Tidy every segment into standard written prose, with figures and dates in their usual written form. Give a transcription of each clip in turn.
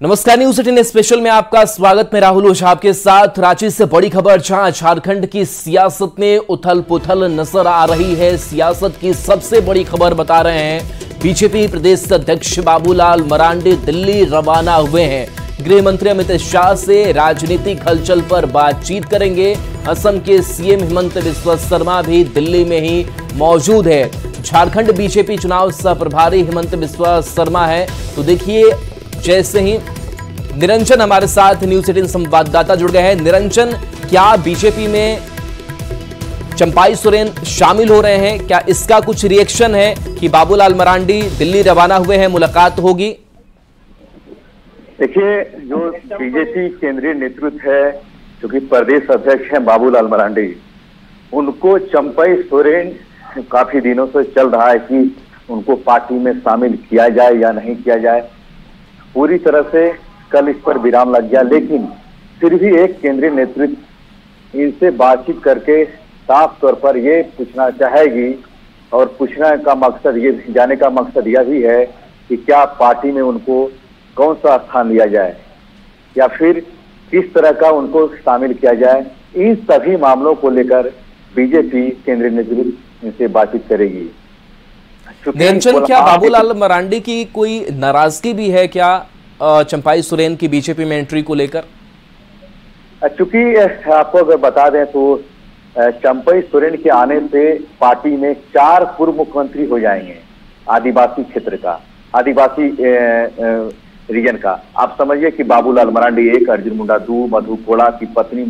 नमस्कार, news 18 special में आपका स्वागत। मैं राहुल ओझा आपके साथ। रांची से बड़ी खबर, जहां झारखंड की सियासत में उथल पुथल नजर आ रही है। सियासत की सबसे बड़ी खबर बता रहे हैं। बीजेपी प्रदेश अध्यक्ष बाबूलाल मरांडी दिल्ली रवाना हुए हैं। गृह मंत्री अमित शाह से राजनीतिक हलचल पर बातचीत करेंगे। असम के सीएम हिमंत बिस्वा शर्मा भी दिल्ली में ही मौजूद है। झारखंड बीजेपी चुनाव सह प्रभारी हिमंत बिस्वा शर्मा है। तो देखिए, जैसे ही निरंजन हमारे साथ न्यूज 18 संवाददाता जुड़ गए हैं। निरंजन, क्या बीजेपी में चंपाई सोरेन शामिल हो रहे हैं? क्या इसका कुछ रिएक्शन है कि बाबूलाल मरांडी दिल्ली रवाना हुए हैं, मुलाकात होगी? देखिए, जो बीजेपी केंद्रीय नेतृत्व है, जो कि प्रदेश अध्यक्ष हैं बाबूलाल मरांडी, उनको चंपाई सोरेन काफी दिनों से चल रहा है कि उनको पार्टी में शामिल किया जाए या नहीं किया जाए। पूरी तरह से कल इस पर विराम लग गया, लेकिन फिर भी एक केंद्रीय नेतृत्व इनसे बातचीत करके साफ तौर पर ये पूछना चाहेगी, और पूछने का मकसद, ये जाने का मकसद यह भी है कि क्या पार्टी में उनको कौन सा स्थान दिया जाए या फिर किस तरह का उनको शामिल किया जाए। इन सभी मामलों को लेकर बीजेपी केंद्रीय नेतृत्व इनसे बातचीत करेगी। निरंजन, क्या बाबूलाल मरांडी की कोई नाराजगी भी है क्या चंपाई सोरेन की बीजेपी में एंट्री को लेकर? चूंकि आपको अगर बता दें तो चंपाई सोरेन के आने से पार्टी में 4 पूर्व मुख्यमंत्री हो जाएंगे आदिवासी क्षेत्र का, आदिवासी रीजन का। आप समझिए कि बाबूलाल मरांडी 1, अर्जुन मुंडा 2, मधु कोड़ा की पत्नी,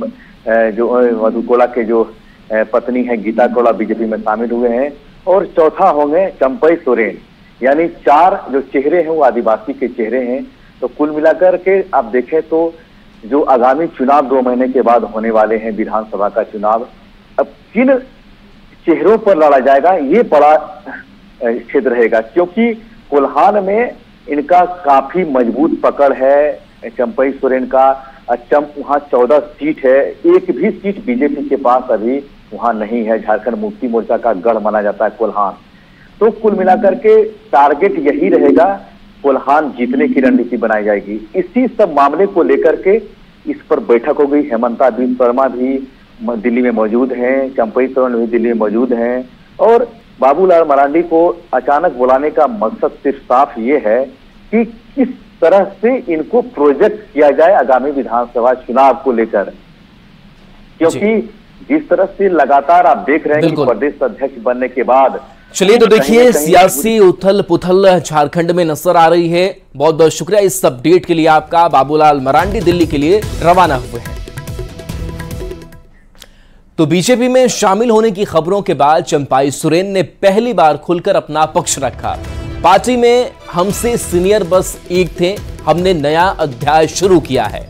जो मधु कोड़ा के जो पत्नी है गीता कोड़ा बीजेपी में शामिल हुए हैं, और चौथा होंगे चंपाई सोरेन। यानी 4 जो चेहरे हैं वो आदिवासी के चेहरे हैं। तो कुल मिलाकर के आप देखें तो जो आगामी चुनाव 2 महीने के बाद होने वाले हैं, विधानसभा का चुनाव, अब किन चेहरों पर लड़ा जाएगा, ये बड़ा क्षेत्र रहेगा, क्योंकि कोल्हान में इनका काफी मजबूत पकड़ है चंपाई सोरेन का। वहाँ 14 सीट है, एक भी सीट बीजेपी के पास अभी वहां नहीं है। झारखंड मुक्ति मोर्चा का गढ़ माना जाता है कोल्हान। तो कुल मिलाकर के टारगेट यही रहेगा, कोल्हान जीतने की रणनीति बनाई जाएगी। इसी सब मामले को लेकर के इस पर बैठक हो गई। हेमंता बिस्वा शर्मा भी दिल्ली में मौजूद हैं, चंपाई सोरेन भी दिल्ली में मौजूद हैं, और बाबूलाल मरांडी को अचानक बुलाने का मकसद सिर्फ साफ ये है कि किस तरह से इनको प्रोजेक्ट किया जाए आगामी विधानसभा चुनाव को लेकर, क्योंकि जिस तरह से लगातार आप देख रहे हैं कि प्रदेश अध्यक्ष बनने के बाद। चलिए, तो देखिए, सियासी उथल पुथल झारखंड में नजर आ रही है। बहुत बहुत शुक्रिया इस अपडेट के लिए आपका। बाबूलाल मरांडी दिल्ली के लिए रवाना हुए हैं। तो बीजेपी में शामिल होने की खबरों के बाद चंपाई सोरेन ने पहली बार खुलकर अपना पक्ष रखा। पार्टी में हमसे सीनियर बस एक थे, हमने नया अध्याय शुरू किया है।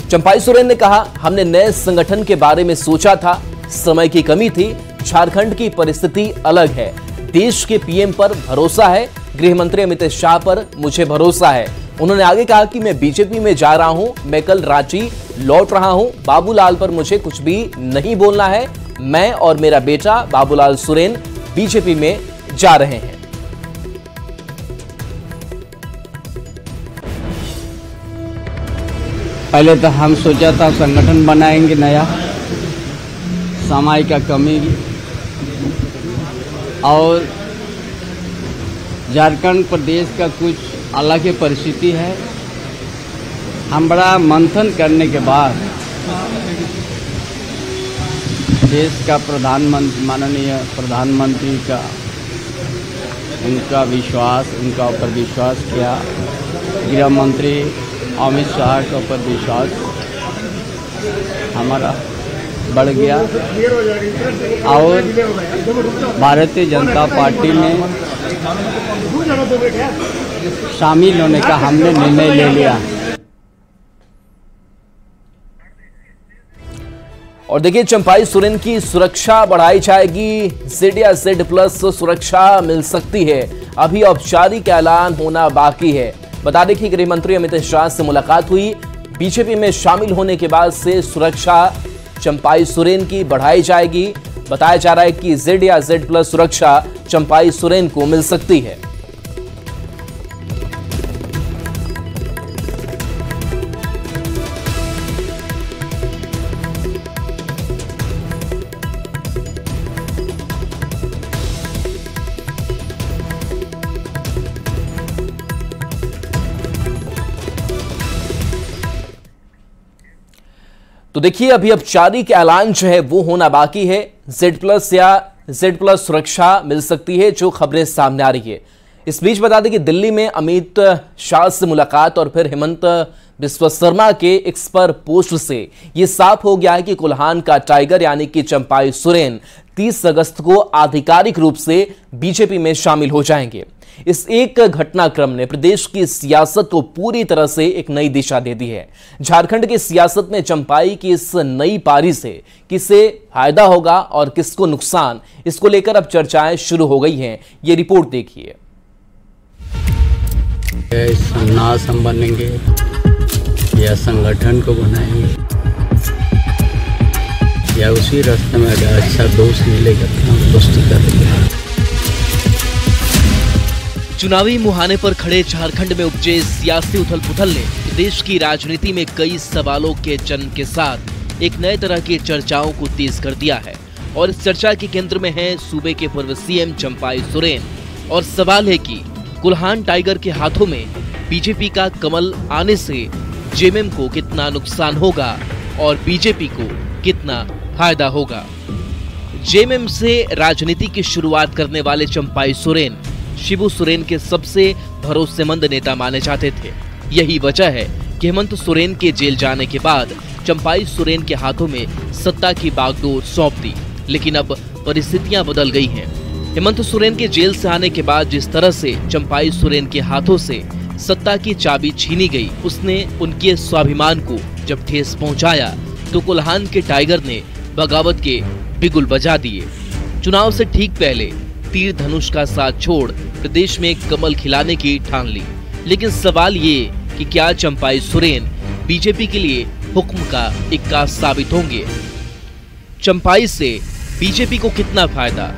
चंपाई सोरेन ने कहा, हमने नए संगठन के बारे में सोचा था, समय की कमी थी, झारखंड की परिस्थिति अलग है, देश के पीएम पर भरोसा है, गृह मंत्री अमित शाह पर मुझे भरोसा है। उन्होंने आगे कहा कि मैं बीजेपी में जा रहा हूं, मैं कल रांची लौट रहा हूं, बाबूलाल पर मुझे कुछ भी नहीं बोलना है। मैं और मेरा बेटा बाबूलाल सोरेन बीजेपी में जा रहे हैं। पहले तो हम सोचा था संगठन बनाएंगे नया, समय का कमी और झारखंड प्रदेश का कुछ अलग ही परिस्थिति है। हम बड़ा मंथन करने के बाद देश का प्रधानमंत्री, माननीय प्रधानमंत्री का उनका ऊपर विश्वास किया, गृह मंत्री अमित शाह के ऊपर विश्वास हमारा बढ़ गया, और भारतीय जनता पार्टी में शामिल होने का हमने निर्णय ले लिया। और देखिए, चंपाई सोरेन की सुरक्षा बढ़ाई जाएगी, Z या Z+ सुरक्षा मिल सकती है। अभी औपचारिक ऐलान होना बाकी है। बता दें कि गृह मंत्री अमित शाह से मुलाकात हुई। बीजेपी में शामिल होने के बाद से सुरक्षा चंपाई सोरेन की बढ़ाई जाएगी। बताया जा रहा है कि Z या Z+ सुरक्षा चंपाई सोरेन को मिल सकती है। तो देखिए अभी औपचारिक ऐलान जो है वो होना बाकी है। Z+ या Z+ सुरक्षा मिल सकती है, जो खबरें सामने आ रही है। इस बीच बता दें कि दिल्ली में अमित शाह से मुलाकात और फिर हेमंत बिस्वा शर्मा के एक्स पर पोस्ट से यह साफ हो गया है कि कुल्हान का टाइगर यानी कि चंपाई सोरेन 30 अगस्त को आधिकारिक रूप से बीजेपी में शामिल हो जाएंगे। इस एक घटनाक्रम ने प्रदेश की सियासत को पूरी तरह से एक नई दिशा दे दी है। झारखंड की सियासत में चंपाई की इस नई पारी से किसे फायदा होगा और किसको नुकसान, इसको लेकर अब चर्चाएं शुरू हो गई हैं। ये रिपोर्ट देखिए। संन्यास हम बनेंगे या संगठन को बनाएंगे या उसी रास्ते में अगर अच्छा दोस्त मिलेगा तो हम दोस्ती करेंगे। चुनावी मुहाने पर खड़े झारखंड में उपजे सियासी उथल पुथल ने प्रदेश की राजनीति में कई सवालों के जन्म के साथ एक नए तरह की चर्चाओं को तेज कर दिया है। और इस चर्चा के केंद्र में है सूबे के पूर्व सीएम चंपाई सोरेन। और सवाल है कि कुल्हान टाइगर के हाथों में बीजेपी का कमल आने से जेएमएम को कितना नुकसान होगा और बीजेपी को कितना फायदा होगा। जेएमएम से राजनीति की शुरुआत करने वाले चंपाई सोरेन शिबू सोरेन के सबसे भरोसेमंद नेता माने जाते थे। यही वजह है कि हेमंत सोरेन के जेल जाने के बाद चंपाई सोरेन के हाथों में सत्ता की बागडोर सौंप दी। लेकिन अब परिस्थितियां बदल गई हैं। हेमंत सोरेन के जेल से आने के बाद जिस तरह से चंपाई सोरेन के हाथों से सत्ता की चाबी छीनी गई, उसने उनके स्वाभिमान को जब ठेस पहुंचाया तो कुल्हान के टाइगर ने बगावत के बिगुल बजा दिए। चुनाव से ठीक पहले तीर धनुष का साथ छोड़ प्रदेश में कमल खिलाने की ठान ली। लेकिन सवाल ये कि क्या चंपाई सोरेन बीजेपी के लिए हुक्म का इक्का साबित होंगे? चंपाई से बीजेपी को कितना फायदा?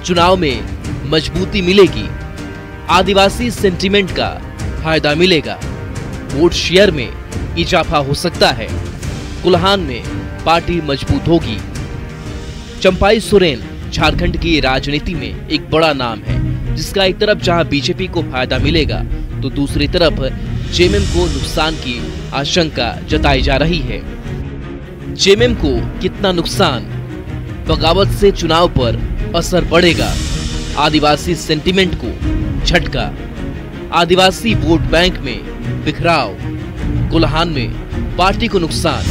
चुनाव में मजबूती मिलेगी? आदिवासी सेंटिमेंट का फायदा मिलेगा? वोट शेयर में इजाफा हो सकता है? कुल्हान में पार्टी मजबूत होगी? चंपाई सोरेन झारखंड की राजनीति में एक बड़ा नाम है, जिसका एक तरफ जहां बीजेपी को फायदा मिलेगा तो दूसरी तरफ जेएमएम को नुकसान की आशंका जताई जा रही है। जेएमएम को कितना नुकसान? बगावत से चुनाव पर असर पड़ेगा? आदिवासी सेंटिमेंट को झटका? आदिवासी वोट बैंक में बिखराव? कुल्हान में पार्टी को नुकसान?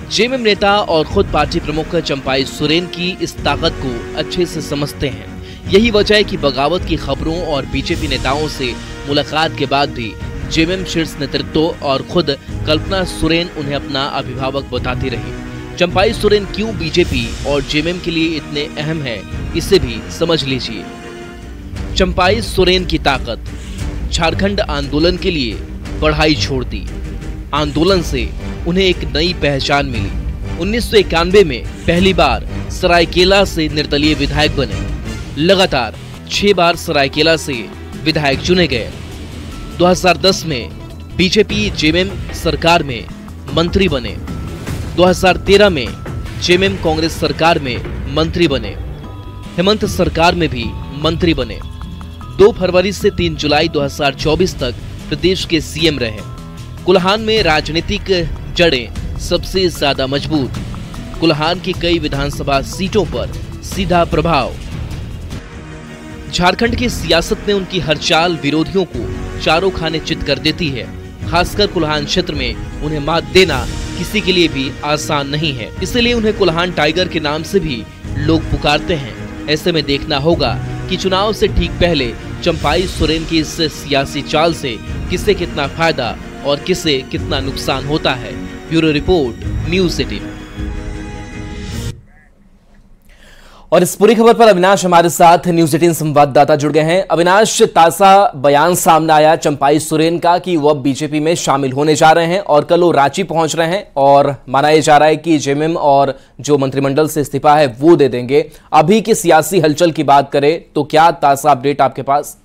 जेएमएम नेता और खुद पार्टी प्रमुख चंपाई सोरेन की इस ताकत को अच्छे से समझते हैं। यही वजह है कि बगावत की खबरों और बीजेपी नेताओं से मुलाकात के बाद भी जेएमएम शीर्ष नेतृत्व और खुद कल्पना सोरेन उन्हें अपना अभिभावक बताती रही। चंपाई सोरेन क्यों बीजेपी और जेएमएम के लिए इतने अहम है, इसे भी समझ लीजिए। चंपाई सोरेन की ताकत। झारखंड आंदोलन के लिए पढ़ाई छोड़ दी। आंदोलन से उन्हें एक नई पहचान मिली। 1991 में पहली बार सरायकेला से निर्दलीय विधायक बने। लगातार 6 बार सरायकेला से विधायक चुने गए। 2010 में बीजेपी जेएमएम सरकार में मंत्री बने। 2013 में जेएमएम कांग्रेस सरकार में मंत्री बने। हेमंत सरकार में भी मंत्री बने। 2 फरवरी से 3 जुलाई 2024 तक प्रदेश के सीएम रहे। कुल्हान में राजनीतिक जड़ें सबसे ज्यादा मजबूत। कुल्हान की कई विधानसभा सीटों पर सीधा प्रभाव। झारखंड की सियासत में उनकी हर चाल विरोधियों को चारों खाने चित कर देती है। खासकर कुल्हान क्षेत्र में उन्हें मात देना किसी के लिए भी आसान नहीं है। इसलिए उन्हें कुल्हान टाइगर के नाम से भी लोग पुकारते हैं। ऐसे में देखना होगा कि चुनाव से ठीक पहले चंपाई सोरेन की इस सियासी चाल से किसे कितना फायदा और किसे कितना नुकसान होता है। Bureau report, news 18। और इस पूरी खबर पर अविनाश हमारे साथ न्यूज़ 18 संवाददाता जुड़ गए हैं। अविनाश, ताज़ा बयान सामने आया चंपाई सोरेन का कि वो अब बीजेपी में शामिल होने जा रहे हैं और कल वो रांची पहुंच रहे हैं और माना यह जा रहा है कि जेएमएम और जो मंत्रिमंडल से इस्तीफा है वो दे देंगे। अभी की सियासी हलचल की बात करें तो क्या ताज़ा अपडेट आपके पास?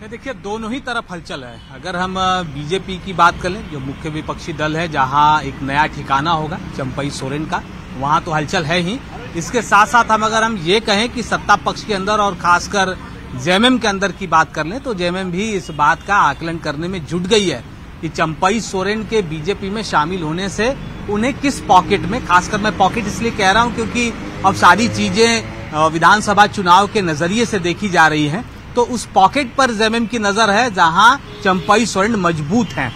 देखिए, दोनों ही तरफ हलचल है। अगर हम बीजेपी की बात कर लें, जो मुख्य विपक्षी दल है, जहां एक नया ठिकाना होगा चंपाई सोरेन का, वहां तो हलचल है ही। इसके साथ साथ अगर हम ये कहें कि सत्ता पक्ष के अंदर और खासकर जेएमएम के अंदर की बात कर लें तो जेएमएम भी इस बात का आकलन करने में जुट गई है कि चंपई सोरेन के बीजेपी में शामिल होने से उन्हें किस पॉकेट में, खासकर मैं पॉकेट इसलिए कह रहा हूं क्योंकि अब सारी चीजें विधानसभा चुनाव के नजरिए से देखी जा रही हैं, तो उस पॉकेट पर जेएमएम की नजर है जहां चंपई सोरेन मजबूत हैं।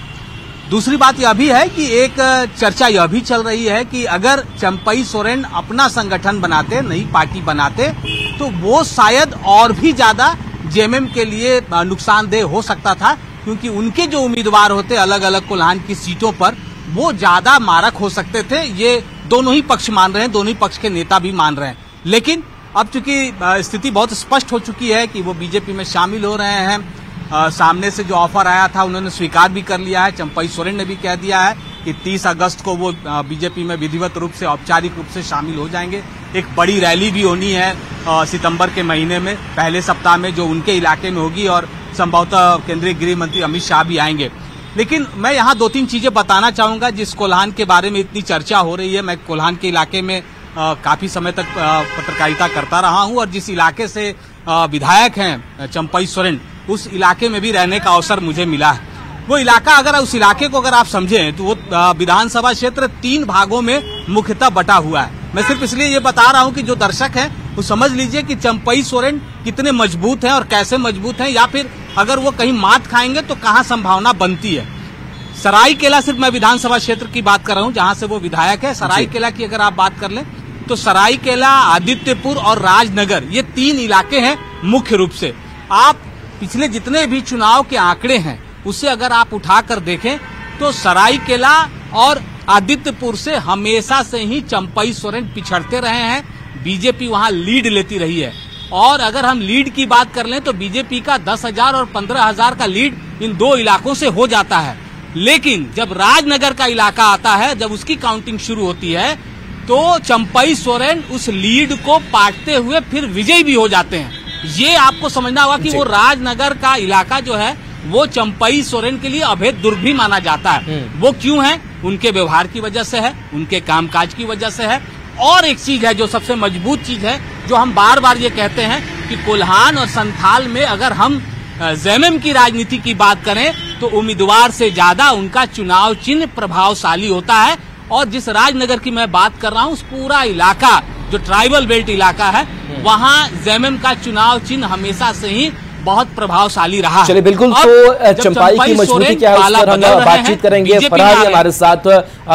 दूसरी बात यह भी है कि एक चर्चा यह भी चल रही है कि अगर चंपई सोरेन अपना संगठन बनाते, नई पार्टी बनाते, तो वो शायद और भी ज्यादा जेएमएम के लिए नुकसानदेह हो सकता था, क्योंकि उनके जो उम्मीदवार होते अलग अलग कोल्हान की सीटों पर वो ज्यादा मारक हो सकते थे। ये दोनों ही पक्ष मान रहे हैं, दोनों ही पक्ष के नेता भी मान रहे हैं। लेकिन अब चूंकि स्थिति बहुत स्पष्ट हो चुकी है कि वो बीजेपी में शामिल हो रहे हैं, सामने से जो ऑफर आया था उन्होंने स्वीकार भी कर लिया है। चंपई सोरेन ने भी कह दिया है कि 30 अगस्त को वो बीजेपी में विधिवत रूप से, औपचारिक रूप से शामिल हो जाएंगे। एक बड़ी रैली भी होनी है सितंबर के महीने में, पहले सप्ताह में, जो उनके इलाके में होगी और संभवतः केंद्रीय गृह मंत्री अमित शाह भी आएंगे। लेकिन मैं यहाँ 2-3 चीजें बताना चाहूंगा जिस कोल्हान के बारे में इतनी चर्चा हो रही है। मैं कोल्हान के इलाके में काफी समय तक पत्रकारिता करता रहा हूँ और जिस इलाके से विधायक हैं चंपई सोरेन, उस इलाके में भी रहने का अवसर मुझे मिला है। वो इलाका, अगर उस इलाके को अगर आप समझें तो वो विधानसभा क्षेत्र 3 भागों में मुख्यतः बटा हुआ है। मैं सिर्फ इसलिए ये बता रहा हूँ कि जो दर्शक हैं वो समझ लीजिए कि चंपई सोरेन कितने मजबूत हैं और कैसे मजबूत हैं, या फिर अगर वो कहीं मात खाएंगे तो कहाँ संभावना बनती है। सरायकेला, सिर्फ मैं विधानसभा क्षेत्र की बात कर रहा हूँ जहां से वो विधायक है। सरायकेला की अगर आप बात कर लें तो सरायकेला, आदित्यपुर और राजनगर, ये 3 इलाके हैं मुख्य रूप से। आप पिछले जितने भी चुनाव के आंकड़े हैं उसे अगर आप उठाकर देखें तो सरायकेला और आदित्यपुर से हमेशा से ही चंपई सोरेन पिछड़ते रहे हैं। बीजेपी वहां लीड लेती रही है। और अगर हम लीड की बात कर लें तो बीजेपी का 10,000 और 15,000 का लीड इन 2 इलाकों से हो जाता है। लेकिन जब राजनगर का इलाका आता है, जब उसकी काउंटिंग शुरू होती है, तो चंपई सोरेन उस लीड को पाटते हुए फिर विजयी भी हो जाते हैं। ये आपको समझना होगा कि वो राजनगर का इलाका जो है वो चंपई सोरेन के लिए अभेद दुर्ग भी माना जाता है। वो क्यों है? उनके व्यवहार की वजह से है, उनके कामकाज की वजह से है। और एक चीज है जो सबसे मजबूत चीज है, जो हम बार बार ये कहते हैं कि कोल्हान और संथाल में अगर हम जेएमएम की राजनीति की बात करें तो उम्मीदवार से ज्यादा उनका चुनाव चिन्ह प्रभावशाली होता है। और जिस राजनगर की मैं बात कर रहा हूँ, उस पूरा इलाका जो ट्राइबल बेल्ट इलाका है, वहाँ जेएमएम का चुनाव चिन्ह हमेशा से ही बहुत प्रभावशाली रहा है। चलिए, बिल्कुल। तो चंपाई की मजबूती क्या है उस पर हम बातचीत करेंगे। फराह हमारे साथ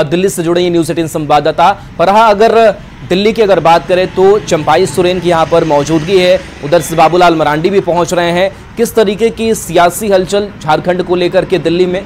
दिल्ली से जुड़े न्यूज़ 18 संवाददाता। फराह, अगर दिल्ली की अगर बात करें तो चंपई सोरेन की यहाँ पर मौजूदगी है, उधर से बाबूलाल मरांडी भी पहुंच रहे हैं। किस तरीके की सियासी हलचल झारखंड को लेकर के दिल्ली में?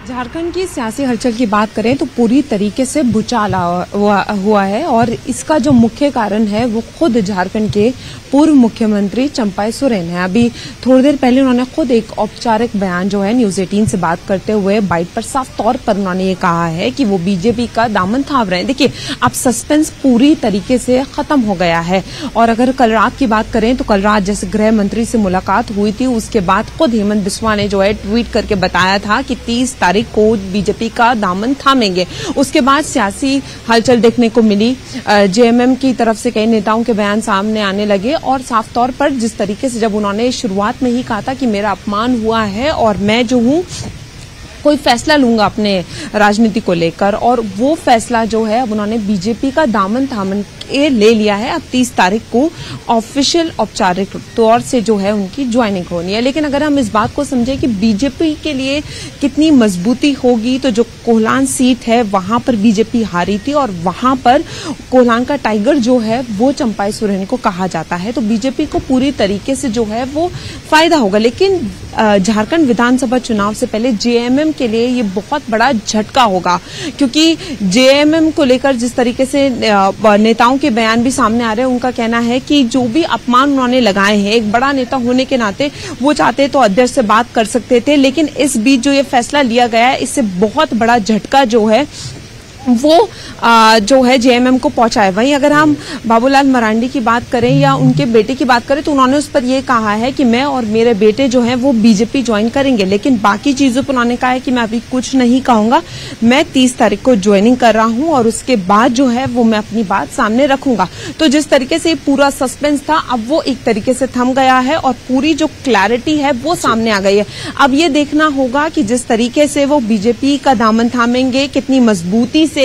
झारखंड की सियासी हलचल की बात करें तो पूरी तरीके से भूचाल हुआ है और इसका जो मुख्य कारण है वो खुद झारखंड के पूर्व मुख्यमंत्री चंपई सोरेन है। अभी थोड़ी देर पहले उन्होंने खुद एक औपचारिक बयान जो है न्यूज़ 18 से बात करते हुए बाइट पर साफ तौर पर उन्होंने ये कहा है कि वो बीजेपी का दामन थाम रहे हैं। देखिए, अब सस्पेंस पूरी तरीके से खत्म हो गया है। और अगर कल रात की बात करें तो कल रात जैसे गृह मंत्री से मुलाकात हुई थी, उसके बाद खुद हेमंत बिस्वा ने जो है ट्वीट करके बताया था कि 30 तारीख को बीजेपी का दामन थामेंगे। उसके बाद सियासी हलचल देखने को मिली। जेएमएम की तरफ से कई नेताओं के बयान सामने आने लगे और साफ तौर पर जिस तरीके से जब उन्होंने शुरुआत में ही कहा था कि मेरा अपमान हुआ है और मैं जो हूं कोई फैसला लूंगा अपने राजनीति को लेकर, और वो फैसला जो है अब उन्होंने बीजेपी का दामन थामन ले लिया है। अब 30 तारीख को ऑफिशियल औपचारिक तौर से जो है उनकी ज्वाइनिंग होनी है। लेकिन अगर हम इस बात को समझें कि बीजेपी के लिए कितनी मजबूती होगी, तो जो कोल्हान सीट है वहां पर बीजेपी हारी थी और वहां पर कोल्हान का टाइगर जो है वो चंपई सोरेन को कहा जाता है, तो बीजेपी को पूरी तरीके से जो है वो फायदा होगा। लेकिन झारखंड विधानसभा चुनाव से पहले जेएमएम के लिए ये बहुत बड़ा झटका होगा, क्योंकि जेएमएम को लेकर जिस तरीके से नेताओं के बयान भी सामने आ रहे हैं, उनका कहना है कि जो भी अपमान उन्होंने लगाए हैं, एक बड़ा नेता होने के नाते वो चाहते तो अध्यक्ष से बात कर सकते थे, लेकिन इस बीच जो ये फैसला लिया गया है, इससे बहुत बड़ा झटका जो है वो जो है जेएमएम को पहुंचाए। वहीं अगर हम बाबूलाल मरांडी की बात करें या उनके बेटे की बात करें तो उन्होंने उस पर ये कहा है कि मैं और मेरे बेटे जो हैं वो बीजेपी ज्वाइन करेंगे, लेकिन बाकी चीजों पर उन्होंने कहा है कि मैं अभी कुछ नहीं कहूंगा, मैं 30 तारीख को ज्वाइनिंग कर रहा हूं और उसके बाद जो है वो मैं अपनी बात सामने रखूंगा। तो जिस तरीके से पूरा सस्पेंस था अब वो एक तरीके से थम गया है और पूरी जो क्लैरिटी है वो सामने आ गई है। अब ये देखना होगा कि जिस तरीके से वो बीजेपी का दामन थामेंगे, कितनी मजबूती से।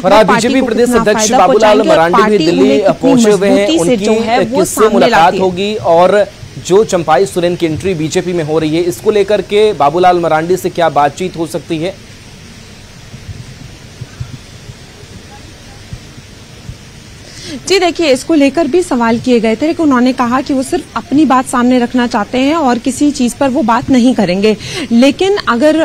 और आज बीजेपी प्रदेश अध्यक्ष बाबूलाल मरांडी भी दिल्ली पहुंचे हुए हैं, उनकी किससे मुलाकात होगी और जो चंपाई सोरेन की एंट्री बीजेपी में हो रही है इसको लेकर के बाबूलाल मरांडी से क्या बातचीत हो सकती है? जी देखिए, इसको लेकर भी सवाल किए गए थे, लेकिन उन्होंने कहा कि वो सिर्फ अपनी बात सामने रखना चाहते हैं और किसी चीज पर वो बात नहीं करेंगे। लेकिन अगर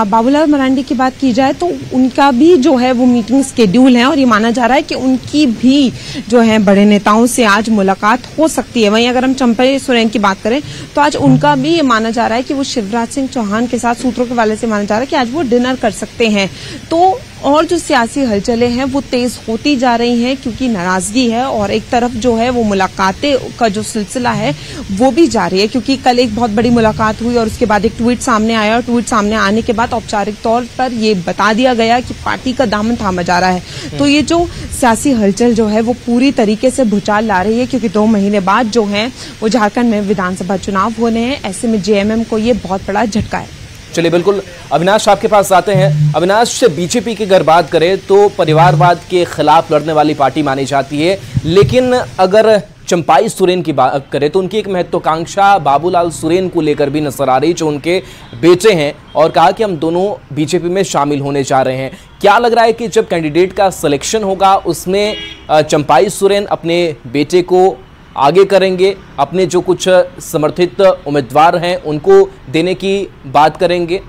बाबूलाल मरांडी की बात की जाए तो उनका भी जो है वो मीटिंग शेड्यूल है और ये माना जा रहा है कि उनकी भी जो है बड़े नेताओं से आज मुलाकात हो सकती है। वहीं अगर हम चंपाई सोरेन की बात करें तो आज उनका भी ये माना जा रहा है कि वो शिवराज सिंह चौहान के साथ, सूत्रों के हवाले से माना जा रहा है कि आज वो डिनर कर सकते हैं। तो और जो सियासी हलचलें हैं वो तेज होती जा रही हैं क्योंकि नाराजगी है और एक तरफ जो है वो मुलाकातें का जो सिलसिला है वो भी जारी है, क्योंकि कल एक बहुत बड़ी मुलाकात हुई और उसके बाद एक ट्वीट सामने आया और ट्वीट सामने आने के बाद औपचारिक तौर पर ये बता दिया गया कि पार्टी का दामन थामा जा रहा है। तो ये जो सियासी हलचल जो है वो पूरी तरीके से भूचाल ला रही है, क्योंकि 2 महीने बाद जो है वो झारखंड में विधानसभा चुनाव होने हैं। ऐसे में जेएमएम को ये बहुत बड़ा झटका है। चलिए बिल्कुल, अविनाश आपके पास आते हैं। अविनाश, बीजेपी की अगर बात करें तो परिवारवाद के खिलाफ लड़ने वाली पार्टी मानी जाती है, लेकिन अगर चंपाई सोरेन की बात करें तो उनकी एक महत्वाकांक्षा बाबूलाल सोरेन को लेकर भी नजर आ रही, जो उनके बेटे हैं, और कहा कि हम दोनों बीजेपी में शामिल होने जा रहे हैं। क्या लग रहा है कि जब कैंडिडेट का सिलेक्शन होगा उसमें चंपाई सोरेन अपने बेटे को आगे करेंगे, अपने जो कुछ समर्थित उम्मीदवार हैं उनको देने की बात करेंगे?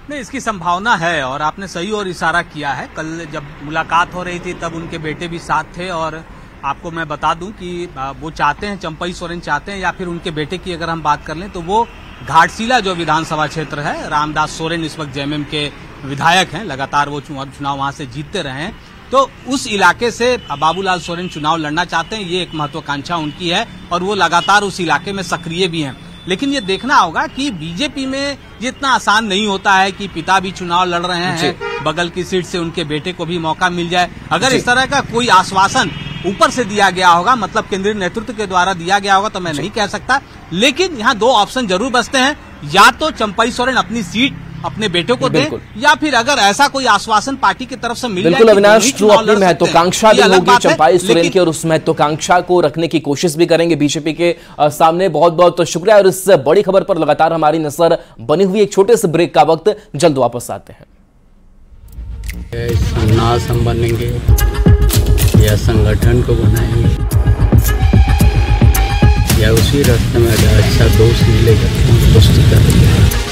नहीं, इसकी संभावना है और आपने सही और इशारा किया है। कल जब मुलाकात हो रही थी तब उनके बेटे भी साथ थे और आपको मैं बता दूं कि वो चाहते हैं, चंपाई सोरेन चाहते हैं, या फिर उनके बेटे की अगर हम बात कर लें तो वो घाटशिला जो विधानसभा क्षेत्र है, रामदास सोरेन इस वक्त जेएमएम के विधायक हैं, लगातार वो चुनाव वहां से जीतते रहे हैं, तो उस इलाके से बाबूलाल सोरेन चुनाव लड़ना चाहते हैं। ये एक महत्वाकांक्षा उनकी है और वो लगातार उस इलाके में सक्रिय भी हैं। लेकिन ये देखना होगा कि बीजेपी में ये इतना आसान नहीं होता है कि पिता भी चुनाव लड़ रहे हैं, बगल की सीट से उनके बेटे को भी मौका मिल जाए। अगर इस तरह का कोई आश्वासन ऊपर से दिया गया होगा, मतलब केंद्रीय नेतृत्व के द्वारा दिया गया होगा, तो मैं नहीं कह सकता। लेकिन यहाँ 2 ऑप्शन जरूर बचते हैं, या तो चंपाई सोरेन अपनी सीट अपने बेटे को दे, या फिर अगर ऐसा कोई आश्वासन पार्टी की तरफ से मिल जाए। बिल्कुल अविनाश, जो अपनी महत्वाकांक्षा भी होगी चंपाई सोरेन की और उस महत्वाकांक्षा को रखने की कोशिश भी करेंगे बीजेपी के सामने। बहुत बहुत शुक्रिया। और इस बड़ी खबर पर लगातार हमारी नजर बनी हुई। एक छोटे से ब्रेक का वक्त, जल्द वापस आते हैं। नाज हम बनेंगे या संगठन को बनाएंगे या उसी रास्ते में अगर अच्छा दोस्त मिलेगा तो दोस्ती करेंगे।